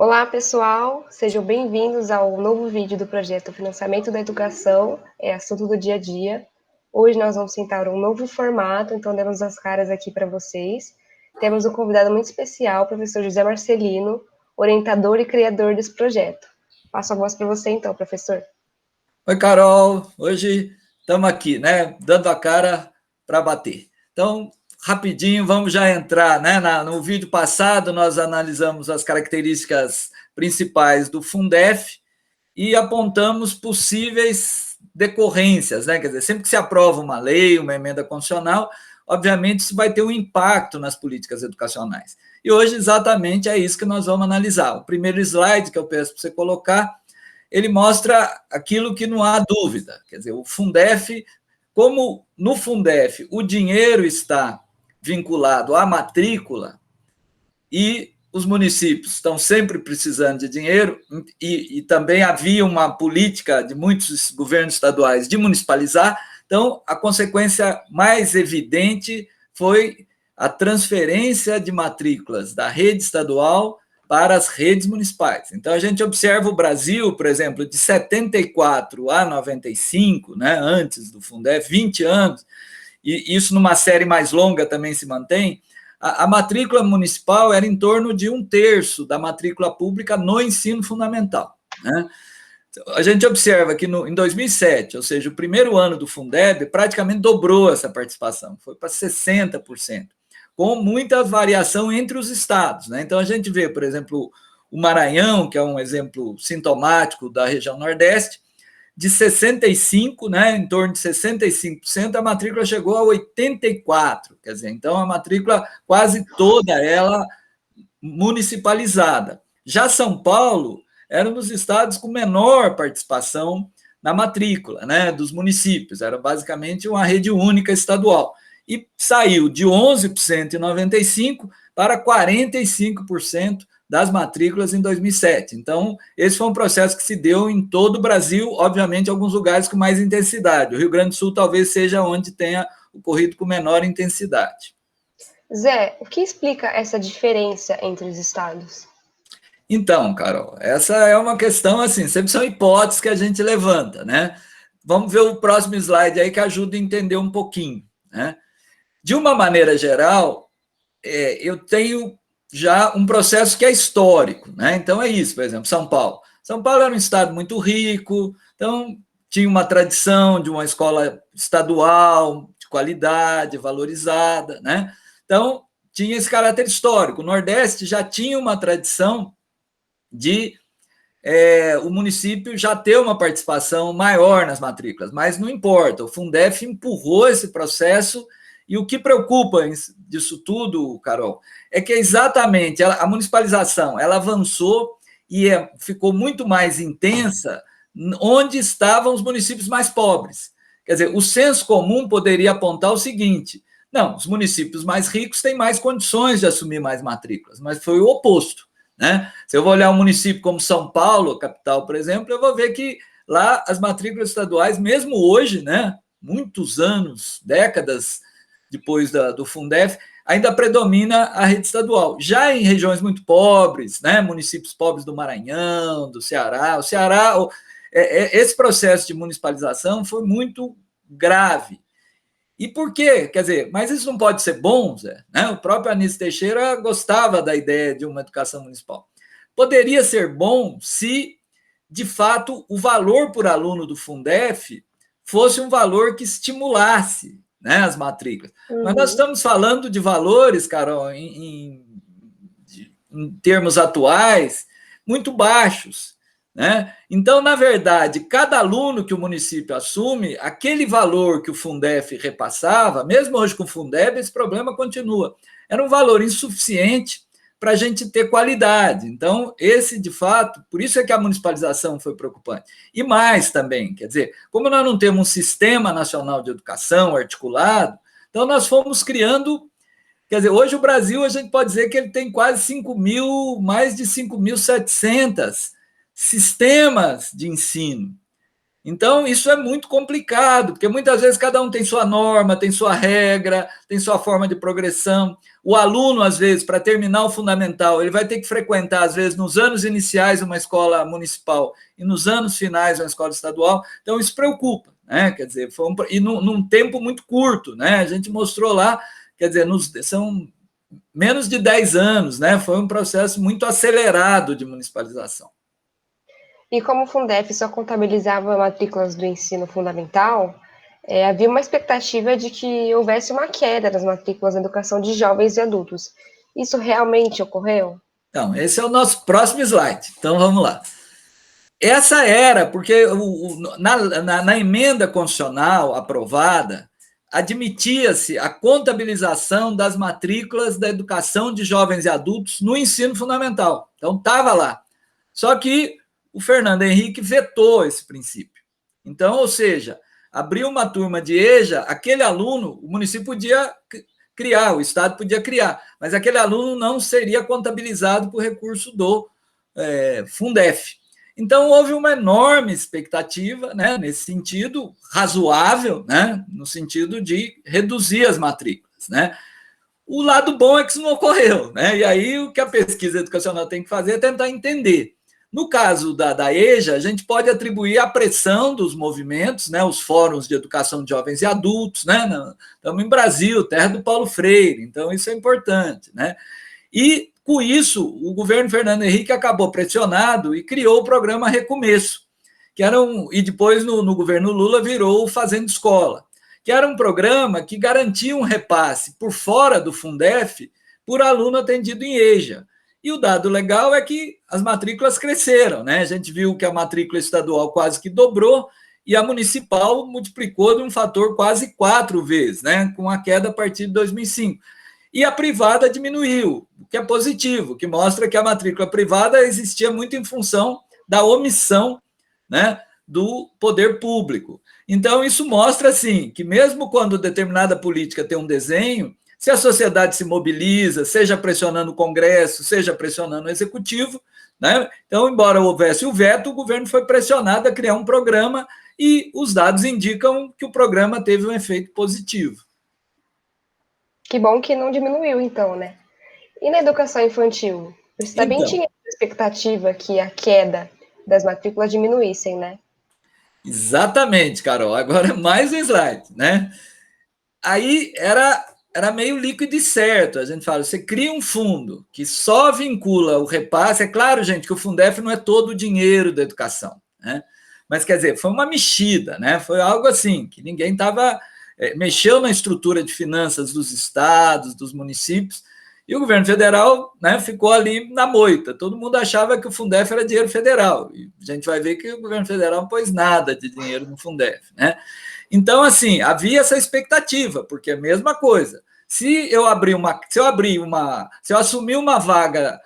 Olá, pessoal, sejam bem-vindos ao novo vídeo do projeto Financiamento da Educação, assunto do dia a dia. Hoje nós vamos tentar um novo formato, então demos as caras aqui para vocês. Temos um convidado muito especial, o professor José Marcelino, orientador e criador desse projeto. Passo a voz para você então, professor. Oi, Carol. Hoje estamos aqui, né, dando a cara para bater. Então, rapidinho, vamos já entrar, né? No vídeo passado, nós analisamos as características principais do Fundef e apontamos possíveis decorrências, né? Quer dizer, sempre que se aprova uma lei, uma emenda constitucional, obviamente isso vai ter um impacto nas políticas educacionais. E hoje, exatamente, é isso que nós vamos analisar. O primeiro slide que eu peço para você colocar, ele mostra aquilo que não há dúvida. Quer dizer, o Fundef, como no Fundef o dinheiro está vinculado à matrícula e os municípios estão sempre precisando de dinheiro e também havia uma política de muitos governos estaduais de municipalizar, então a consequência mais evidente foi a transferência de matrículas da rede estadual para as redes municipais. Então, a gente observa o Brasil, por exemplo, de 74 a 95, né, antes do Fundef, 20 anos, e isso numa série mais longa também se mantém, a matrícula municipal era em torno de 1/3 da matrícula pública no ensino fundamental, né? A gente observa que em 2007, ou seja, o primeiro ano do Fundeb, praticamente dobrou essa participação, foi para 60%, com muita variação entre os estados, né? Então, a gente vê, por exemplo, o Maranhão, que é um exemplo sintomático da região Nordeste, de 65%, né, em torno de 65%, a matrícula chegou a 84%, quer dizer, então a matrícula quase toda ela municipalizada. Já São Paulo era um dos estados com menor participação na matrícula, né, dos municípios, era basicamente uma rede única estadual, e saiu de 11% em 95% para 45% das matrículas em 2007. Então, esse foi um processo que se deu em todo o Brasil, obviamente, em alguns lugares com mais intensidade. O Rio Grande do Sul talvez seja onde tenha ocorrido com menor intensidade. Zé, o que explica essa diferença entre os estados? Então, Carol, essa é uma questão, assim, sempre são hipóteses que a gente levanta, né? Vamos ver o próximo slide aí que ajuda a entender um pouquinho, né? De uma maneira geral, eu tenho já um processo que é histórico, né? Então é isso, por exemplo, São Paulo. São Paulo era um estado muito rico, então tinha uma tradição de uma escola estadual, de qualidade, valorizada, né? Então tinha esse caráter histórico. O Nordeste já tinha uma tradição de o município já ter uma participação maior nas matrículas, mas não importa, o Fundef empurrou esse processo. E o que preocupa disso tudo, Carol, é que exatamente a municipalização ela avançou e ficou muito mais intensa onde estavam os municípios mais pobres. Quer dizer, o senso comum poderia apontar o seguinte: não, os municípios mais ricos têm mais condições de assumir mais matrículas, mas foi o oposto, né? Se eu vou olhar um município como São Paulo, capital, por exemplo, eu vou ver que lá as matrículas estaduais, mesmo hoje, né, muitos anos, décadas depois do Fundef, ainda predomina a rede estadual. Já em regiões muito pobres, né, municípios pobres do Maranhão, do Ceará, esse processo de municipalização foi muito grave. E por quê? Quer dizer, mas isso não pode ser bom, Zé? Né? O próprio Anísio Teixeira gostava da ideia de uma educação municipal. Poderia ser bom se, de fato, o valor por aluno do Fundef fosse um valor que estimulasse, né, as matrículas. Mas nós estamos falando de valores, Carol, em termos atuais, muito baixos, né? Então, na verdade, cada aluno que o município assume, aquele valor que o Fundef repassava, mesmo hoje com o Fundeb, esse problema continua. Era um valor insuficiente para a gente ter qualidade. Então, esse, de fato, por isso é que a municipalização foi preocupante. E mais também, quer dizer, como nós não temos um sistema nacional de educação articulado, então nós fomos criando, quer dizer, hoje o Brasil, a gente pode dizer que ele tem quase 5.000, mais de 5.700 sistemas de ensino. Então, isso é muito complicado, porque muitas vezes cada um tem sua norma, tem sua regra, tem sua forma de progressão. O aluno, às vezes, para terminar o fundamental, ele vai ter que frequentar, às vezes, nos anos iniciais uma escola municipal e nos anos finais uma escola estadual. Então, isso preocupa, né? Quer dizer, e num tempo muito curto, né? A gente mostrou lá, quer dizer, são menos de 10 anos, né? Foi um processo muito acelerado de municipalização. E como o Fundef só contabilizava matrículas do ensino fundamental, havia uma expectativa de que houvesse uma queda nas matrículas da educação de jovens e adultos. Isso realmente ocorreu? Então, esse é o nosso próximo slide. Então, vamos lá. Essa era, porque na emenda constitucional aprovada, admitia-se a contabilização das matrículas da educação de jovens e adultos no ensino fundamental. Então, estava lá. Só que o Fernando Henrique vetou esse princípio. Então, ou seja, abriu uma turma de EJA, aquele aluno, o município podia criar, o Estado podia criar, mas aquele aluno não seria contabilizado por recurso do Fundef. Então, houve uma enorme expectativa, né, nesse sentido, razoável, né, no sentido de reduzir as matrículas, né. O lado bom é que isso não ocorreu, né, e aí o que a pesquisa educacional tem que fazer é tentar entender. No caso da EJA, a gente pode atribuir a pressão dos movimentos, né, os fóruns de educação de jovens e adultos, né, estamos em Brasil, terra do Paulo Freire, então isso é importante, né, e com isso o governo Fernando Henrique acabou pressionado e criou o programa Recomeço, que era e depois no governo Lula virou o Fazendo Escola, que era um programa que garantia um repasse por fora do Fundef por aluno atendido em EJA. E o dado legal é que as matrículas cresceram, né? A gente viu que a matrícula estadual quase que dobrou e a municipal multiplicou de um fator quase 4 vezes, né? Com a queda a partir de 2005. E a privada diminuiu, o que é positivo, que mostra que a matrícula privada existia muito em função da omissão, né, do poder público. Então, isso mostra, assim, que mesmo quando determinada política tem um desenho, se a sociedade se mobiliza, seja pressionando o Congresso, seja pressionando o Executivo, né? Então, embora houvesse o veto, o governo foi pressionado a criar um programa e os dados indicam que o programa teve um efeito positivo. Que bom que não diminuiu, então, né? E na educação infantil? Você também tinha expectativa que a queda das matrículas diminuíssem, né? Exatamente, Carol. Agora mais um slide, né? Aí era meio líquido e certo. A gente fala, você cria um fundo que só vincula o repasse. É claro, gente, que o Fundef não é todo o dinheiro da educação, né? Mas, quer dizer, foi uma mexida, né? Foi algo assim, que ninguém estava... mexeu na estrutura de finanças dos estados, dos municípios, e o governo federal, né, ficou ali na moita. Todo mundo achava que o Fundef era dinheiro federal. E a gente vai ver que o governo federal não pôs nada de dinheiro no Fundef, né? Então, assim, havia essa expectativa, porque é a mesma coisa. Se eu assumir uma vaga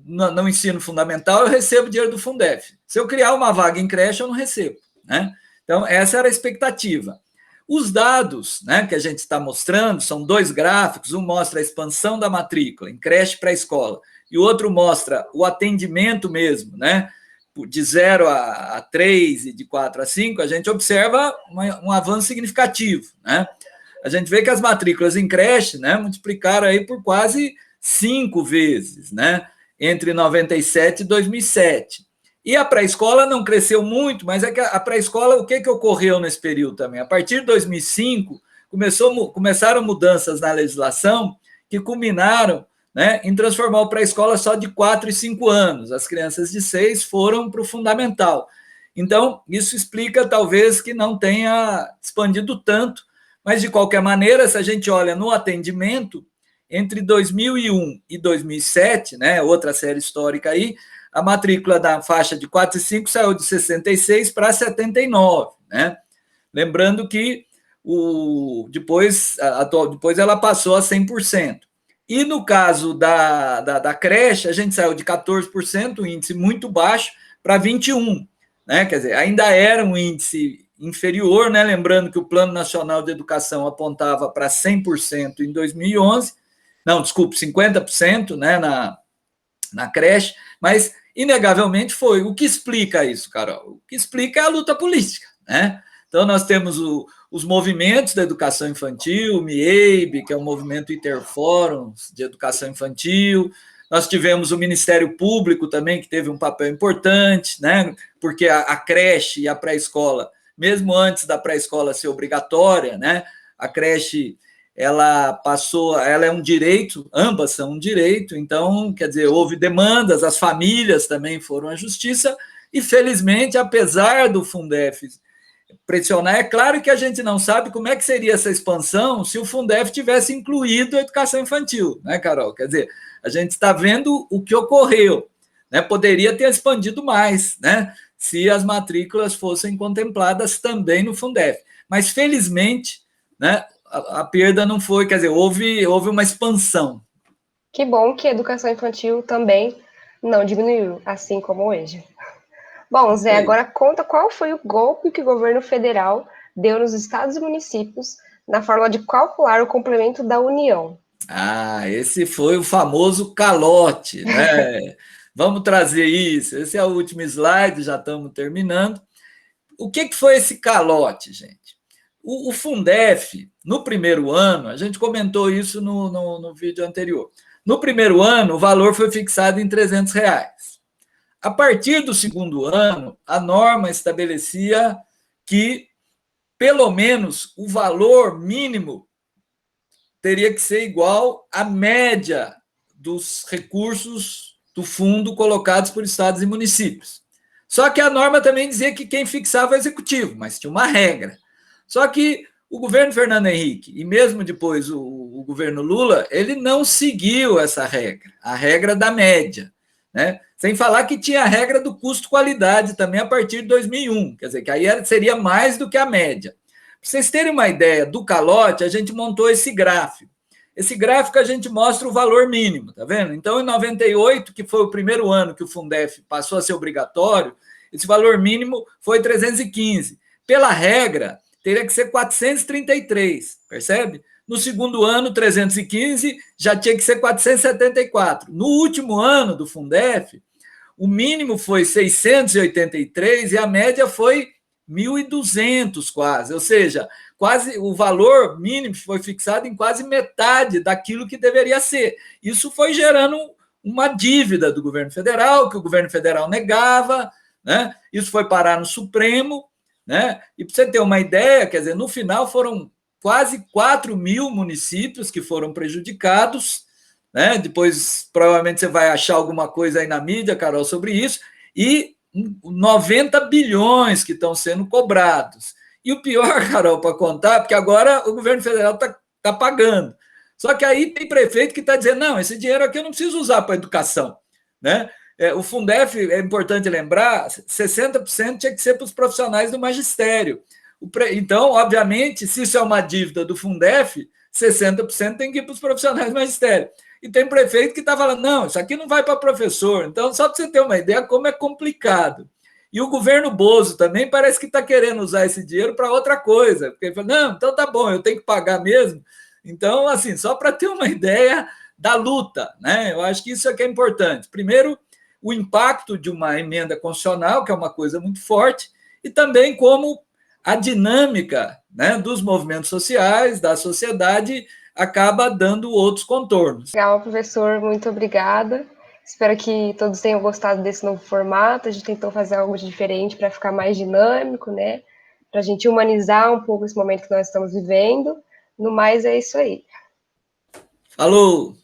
no ensino fundamental, eu recebo dinheiro do Fundef. Se eu criar uma vaga em creche, eu não recebo, né? Então, essa era a expectativa. Os dados, né, que a gente está mostrando são 2 gráficos, um mostra a expansão da matrícula em creche pré-escola e o outro mostra o atendimento mesmo, né, de 0 a 3 e de 4 a 5, a gente observa um avanço significativo, né? A gente vê que as matrículas em creche, né, multiplicaram aí por quase 5 vezes, né, entre 97 e 2007. E a pré-escola não cresceu muito, mas é que a pré-escola, o que ocorreu nesse período também? A partir de 2005, começaram mudanças na legislação que culminaram, né, em transformar o pré-escola só de 4 e 5 anos. As crianças de 6 foram para o fundamental. Então, isso explica, talvez, que não tenha expandido tanto, mas, de qualquer maneira, se a gente olha no atendimento, entre 2001 e 2007, né, outra série histórica aí, a matrícula da faixa de 4 e 5 saiu de 66 para 79, né? Lembrando que depois ela passou a 100%. E no caso da creche, a gente saiu de 14%, um índice muito baixo, para 21%, né? Quer dizer, ainda era um índice inferior, né? Lembrando que o Plano Nacional de Educação apontava para 100% em 2011, não, desculpe, 50%, né, na creche, mas inegavelmente foi. O que explica isso, Carol? O que explica é a luta política, né? Então, nós temos os movimentos da educação infantil, o MIEIB, que é um movimento interfórum de educação infantil. Nós tivemos o Ministério Público também, que teve um papel importante, né? Porque a creche e a pré-escola, mesmo antes da pré-escola ser obrigatória, né? A creche, ela é um direito, ambas são um direito, então, quer dizer, houve demandas, as famílias também foram à justiça, e felizmente, apesar do Fundef pressionar, é claro que a gente não sabe como é que seria essa expansão se o Fundef tivesse incluído a educação infantil, né, Carol? Quer dizer, a gente está vendo o que ocorreu, né? Poderia ter expandido mais, né? Se as matrículas fossem contempladas também no Fundef. Mas, felizmente, né, a perda não foi, quer dizer, houve uma expansão. Que bom que a educação infantil também não diminuiu, assim como hoje. Bom, Zé, agora conta qual foi o golpe que o governo federal deu nos estados e municípios na forma de calcular o complemento da União. Esse foi o famoso calote, né? Vamos trazer isso. Esse é o último slide, já estamos terminando. O que foi esse calote, gente? O Fundef, no primeiro ano, a gente comentou isso no vídeo anterior. No primeiro ano, o valor foi fixado em R$ 300. A partir do segundo ano, a norma estabelecia que, pelo menos, o valor mínimo teria que ser igual à média dos recursos do fundo colocados por estados e municípios. Só que a norma também dizia que quem fixava é o executivo, mas tinha uma regra. Só que o governo Fernando Henrique, e mesmo depois o governo Lula, ele não seguiu essa regra, a regra da média, né? Sem falar que tinha a regra do custo-qualidade também a partir de 2001, quer dizer, que aí seria mais do que a média. Para vocês terem uma ideia do calote, a gente montou esse gráfico. Esse gráfico a gente mostra o valor mínimo, tá vendo? Então, em 98, que foi o primeiro ano que o Fundef passou a ser obrigatório, esse valor mínimo foi 315. Pela regra, teria que ser 433, percebe? No segundo ano, 315, já tinha que ser 474. No último ano do Fundef, o mínimo foi 683 e a média foi 1.200 quase, ou seja, quase o valor mínimo foi fixado em quase metade daquilo que deveria ser. Isso foi gerando uma dívida do governo federal, que o governo federal negava, né? Isso foi parar no Supremo, né? E para você ter uma ideia, quer dizer, no final foram quase 4.000 municípios que foram prejudicados, né? Depois provavelmente você vai achar alguma coisa aí na mídia, Carol, sobre isso, e 90 bilhões que estão sendo cobrados. E o pior, Carol, para contar, porque agora o governo federal está pagando. Só que aí tem prefeito que está dizendo, não, esse dinheiro aqui eu não preciso usar para educação, né? O Fundef, é importante lembrar, 60% tinha que ser para os profissionais do magistério. Então, obviamente, se isso é uma dívida do Fundef, 60% tem que ir para os profissionais do magistério. E tem prefeito que está falando, não, isso aqui não vai para professor. Então, só para você ter uma ideia como é complicado. E o governo Bozo também parece que está querendo usar esse dinheiro para outra coisa. Porque ele fala, não, então tá bom, eu tenho que pagar mesmo. Então, assim, só para ter uma ideia da luta, né? Eu acho que isso é que é importante. Primeiro, o impacto de uma emenda constitucional, que é uma coisa muito forte, e também como a dinâmica, né, dos movimentos sociais, da sociedade, acaba dando outros contornos. Legal, professor, muito obrigada. Espero que todos tenham gostado desse novo formato. A gente tentou fazer algo diferente para ficar mais dinâmico, né? Para a gente humanizar um pouco esse momento que nós estamos vivendo. No mais, é isso aí. Falou!